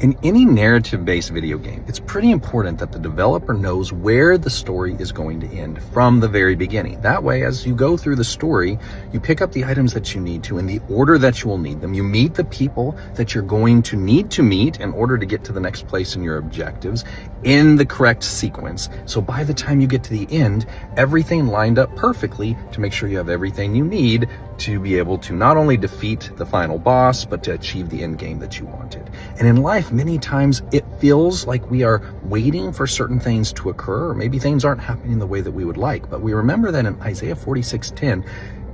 In any narrative-based video game, it's pretty important that the developer knows where the story is going to end from the very beginning. That way, as you go through the story, you pick up the items that you need to in the order that you will need them. You meet the people that you're going to need to meet in order to get to the next place in your objectives in the correct sequence. So by the time you get to the end, everything lined up perfectly to make sure you have everything you need to be able to not only defeat the final boss, but to achieve the end game that you wanted. And in life, many times it feels like we are waiting for certain things to occur, or maybe things aren't happening the way that we would like. But we remember that in Isaiah 46:10,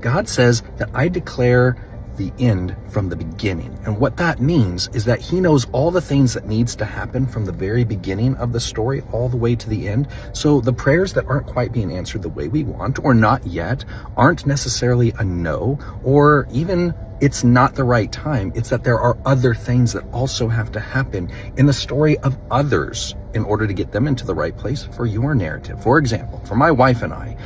God says that I declare the end from the beginning. And what that means is that he knows all the things that needs to happen from the very beginning of the story all the way to the end. So the prayers that aren't quite being answered the way we want, or not yet, aren't necessarily a no, or even it's not the right time. It's that there are other things that also have to happen in the story of others in order to get them into the right place for your narrative. For example, for my wife and I,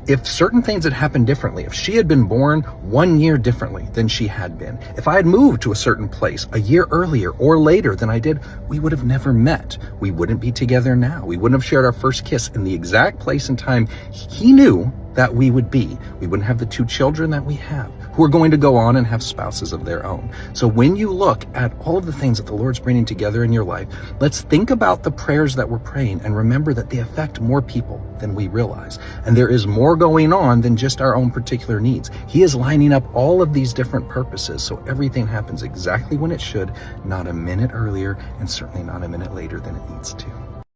if certain things had happened differently, if she had been born 1 year differently than she had been, if I had moved to a certain place a year earlier or later than I did, we would have never met. We wouldn't be together now. We wouldn't have shared our first kiss in the exact place and time he knew that we would be. We wouldn't have the 2 children that we have, who are going to go on and have spouses of their own. So when you look at all of the things that the Lord's bringing together in your life, let's think about the prayers that we're praying and remember that they affect more people than we realize. And there is more going on than just our own particular needs. He is lining up all of these different purposes, so everything happens exactly when it should, not a minute earlier, and certainly not a minute later than it needs to.